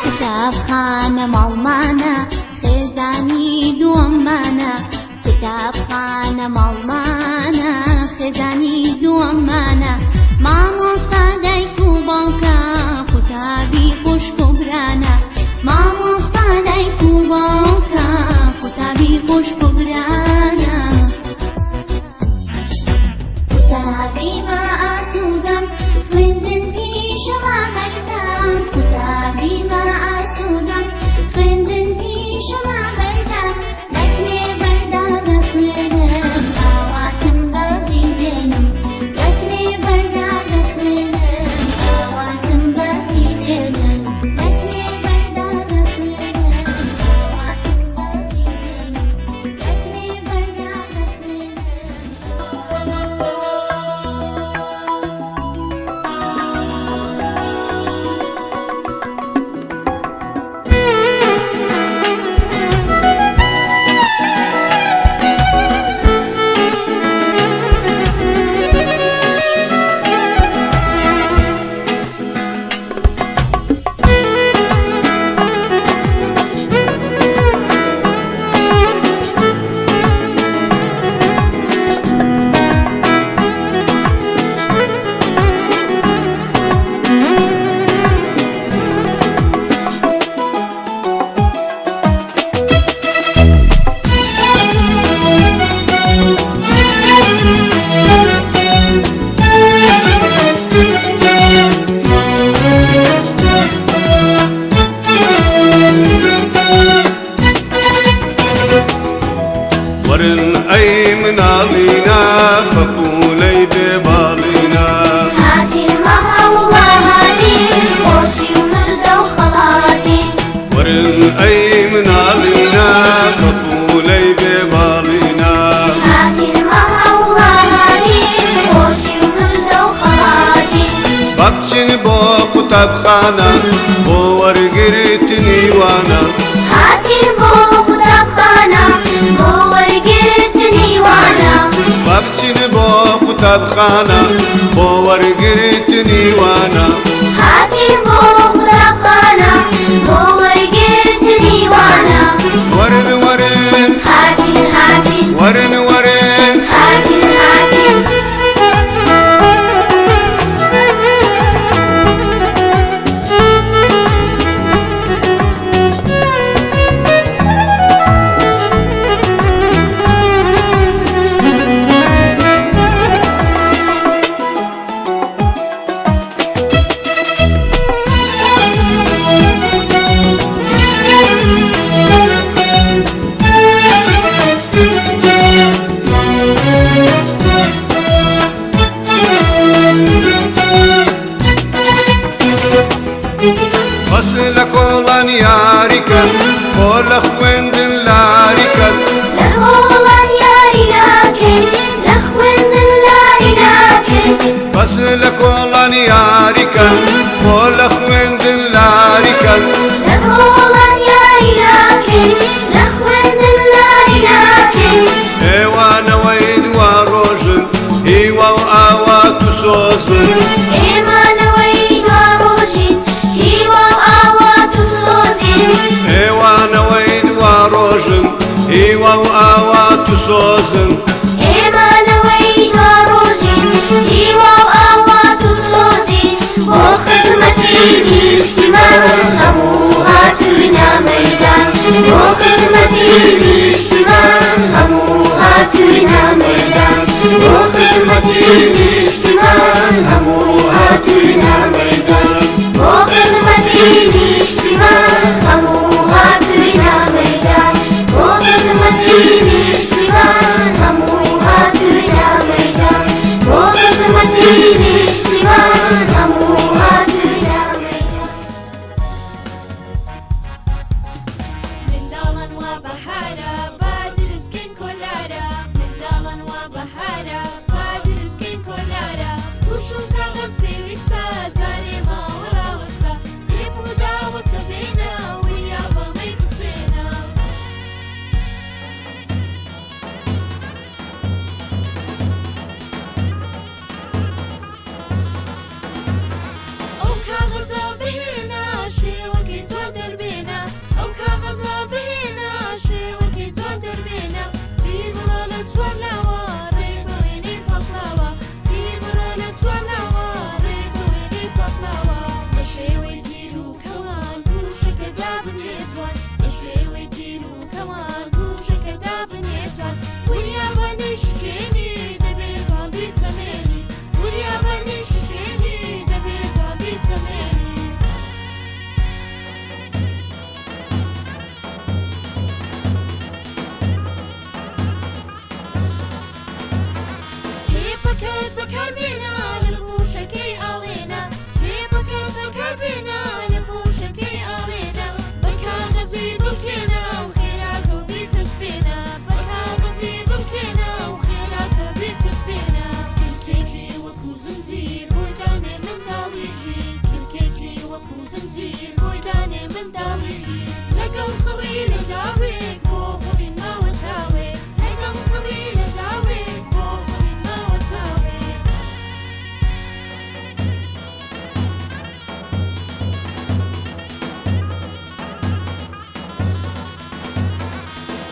كتابخانە ماڵمانە خێزانی دووەممانە كتابخانە ماڵمانە خێزانی دووەممانە مامۆستا دایک و باوکە قوتابی خوشک و برانە مامۆستا دایک و باوکە قوتابی خوشک و برانە قوتابی بە ئاسوودەم خوێندن پیشەوە هەردەم قوتابی بە ئاسوودەم خوێندن پیشەوە هەردەم لەکوێ بەردا دەخوێنم ئاواتم بەدی دێنم لەکوێ بەردا دەخوێنم ئاواتم بەدی دێنم لەکوێ بەردا دەخوێنم ئاواتم بەدی دێنم لەکوێ بەردا دەخوێنم ورن أي منالينا فقولي ببالينا هاتي المرأة وهاتي خوشي ومجزة وخلاتي ورن أي منالينا فقولي ببالينا هاتي المرأة وهاتي خوشي ومجزة وخلاتي بابچن بو كتابخانة بو ورقرتني وانا هاتي بو كتابخانة بو ورقرتني وانا بابچن بو كتابخانة بو ورقرتني وانا هاتي بو كتابخانة بو ورقرتني وانا ورن ورن هاتي هاتي ورن ورن هاتي هاتي فصلك olan yarika قول اخوين دلارika لهولان ياري لكن لخوين اللاري لكن فصلك olan yarika قول اخوين دلارika لهولان ياري لكن لخوين اللاري لكن ايوانا وين واروجن ايوا واوات سوزن إيما نويد وروشين هيوا وآوات الصوزين ايوانا وين واروجن ايوا واوات سوزن إيما نويد وروشين هيوا وآوات الصوزين وخدمتي الاجتماع أبوها ترنا ميدان وخدمتي الاجتماع أبوها ترنا ميدان وخدمتي الاجتماع أبوها هاتونا ميدان بو خدمتي الاجتماع همو هاتونا ميدان بو خدمتي الاجتماع همو هاتونا ميدان بو خدمتي الاجتماع همو هاتونا ميدان من داڵن وا بەهارە با درستکەین کۆلارە من داڵن وا بەهارە با درستکەین کۆلارە گوش و کاغەز پێویستە جارێ ماوە ڕاوەستە تێپ و داوە کە بێنە وریا بەمەی بسێنە ئەو کاغەزە بهێنە شێوەکەی جوان دەربێنە ئەو کاغەزە بهێنە شێوەکەی جوان دەربێنە بیر بڕۆ لە چوارلاوە ڕێکەوێنەی پەقڵاوە بیر بڕۆ لە چوارلاوە ڕێکەوێنەی پەقڵاوە لە شێوەی تیر و کەوان گوشەکە دابنێ جوان لە شێوەی تیر و کەوان گوشەکە دابنێ جوان وریا بە نشکێنی دەبێت جوان بیچەمێنی وریا بە نشکێنی دەبێت جوان بیچەمێنی تێپەکەت بەکاربێنە لە گوشەکەی ئاڵێنە تێپەکەت بەکاربێنە لە گوشەکەی ئاڵێنە بە کاغەزی بکێنە و خێراکە و بیچەسپێنە بە کاغەزی بکێنە و خێراکە بیچەسپێنە کلکێکی وەکو زنجیر بۆی دانێ منداڵیشی کلکێکی وەکو زنجیر بۆی دانێ منداڵیشی لەگەڵ خڕی لە داوێک بۆ خڕین ماوە تاوێک لەگەڵ خڕی لە داوێک بۆ خڕین ماوە تاوێک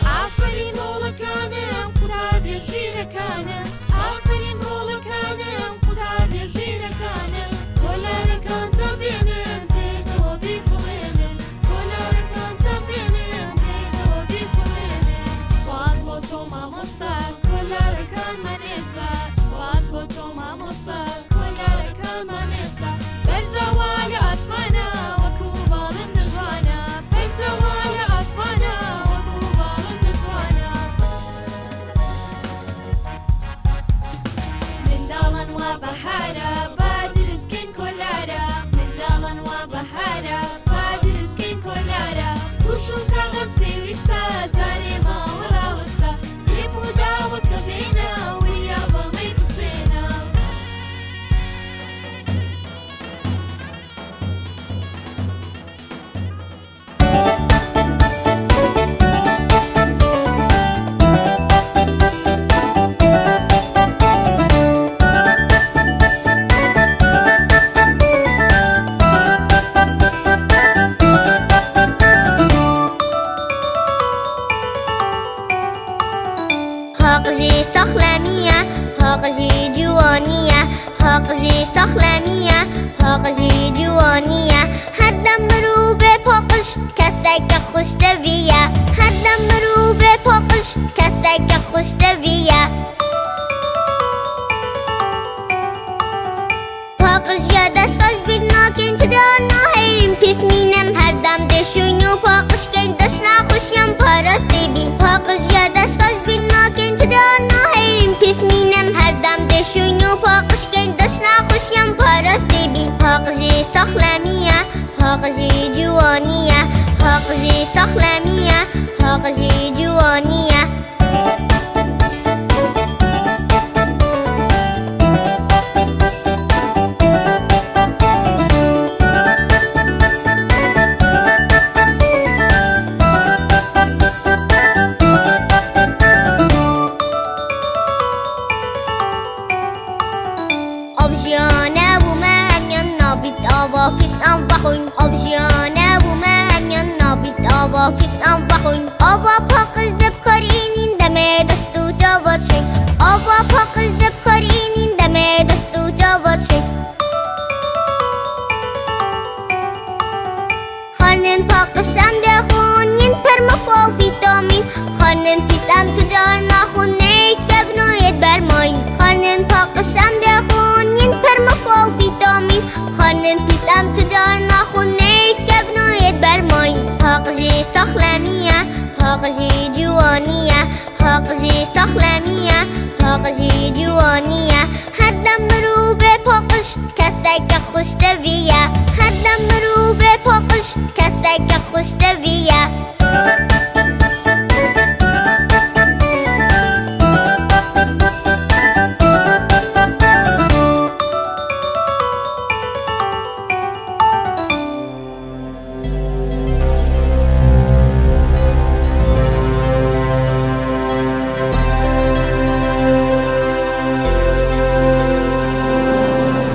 ئافرین ڕۆڵەکانم قوتابیە ژیرەکانم ئافرین ڕۆڵەکانم قوتابیە ژیرەکانم کۆلارەکان دەبێنن پێکەوە بیفڕێنن کۆلارەکان دەبێنن پێکەوە بیفڕێنن سوپاس بۆ تۆ مامۆستا کۆلارەکانمان ئێستا سوپاس بۆ تۆ مامۆستا کۆلارەکانمان ئێستا بەرزەوە لە ئاسمانە وەکو باڵم دەتوانە بەرزەوە لە ئاسمانە وەکو باڵم دەتوانە منداڵن وا بەهارە با درستکەین کۆلارە منداڵن وا بەهارە با درستکەین کۆلارە گوش و کاغەز پێویستە جارێ ماوە ڕاوەستە تێپ و داوە کە بێنە وریا بەمەی بسێنە هاقزي سخلمية هاقزي جوانية هاقزي سخلمية هاقزي جوانية هدم مرو بپاقش کسک خوش دویه هدم مرو بپاقش کسک خوش دویه پاقش یا دستاش بیدناکن چدار ناهیم پیس مینم هر دم دشوینو پاقش کن دشنا خوشیم پارستی بین پاقش یا دستاش بیدناکن چدار ناهیم پیس مینم هر دم دشوینو پاقش کن دشنا خوشیم پارستی بین پاقشی سخلمیه پاقشی جوانیه پاقشی سخلمیه پاقشی جوانیه کەسێکە خوش دەبیە هەردەم مرۆڤێ پۆقش کەسێکە خوش دەبیە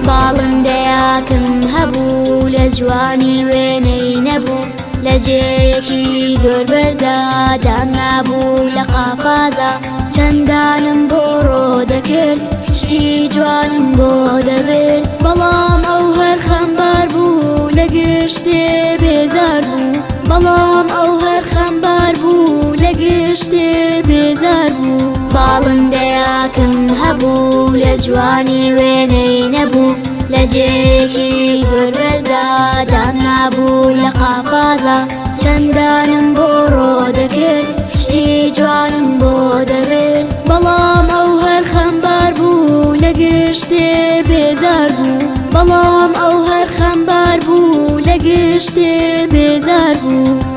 باڵندەیەکم هەبوو لە جوانی وێنەی نەبوو لە جێیەکی زۆر بەرزە دام نابوو لە قافازە چەندانم بۆ ڕۆ دەکرد شتی جوانم بۆ دەبرد بەڵام ئەو هەر خەمبار بوو لە گشتێ بێزار بوو بەڵام ئەو هەر خەمبار بوو لە گشتێ بێزار بوو باڵندەیەکم هەبوو لە جوانی وێنەی نەبوو لە جێیەکی زۆر بەرزە دام نابوو لە قافازە چەندانم بۆ ڕۆ دەکرد شتی جوانم بۆ دەبرد بەڵام ئەو هەر خەمبار بوو لە گشتێ بێزار بوو بەڵام ئەو هەر خەمبار بوو لە گشتێ بێزار بوو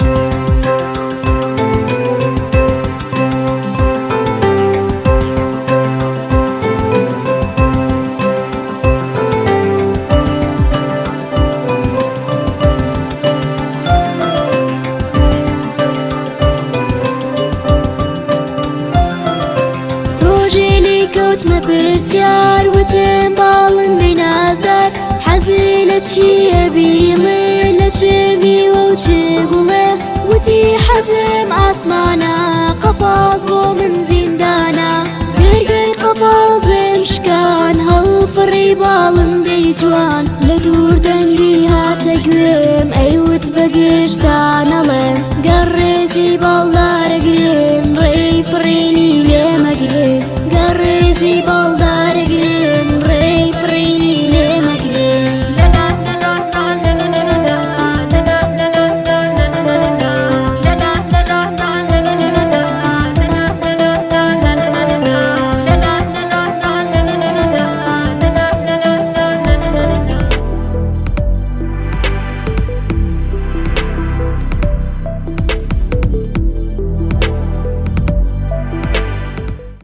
کەوتمە پرسیار وتم باڵندەی نازدار حەزی لە چییە بیڵێ لە چ میوە و چ گوڵێ وتی حەزم ئاسمانە قەفاز بۆ من زیندانە گەرگەی قەفازم شکان هەڵفڕی باڵندەی جوان لە دوور دەنگی هاتە گوێم ئەیوت بە گشتانەڵێن گەڕێزی باڵ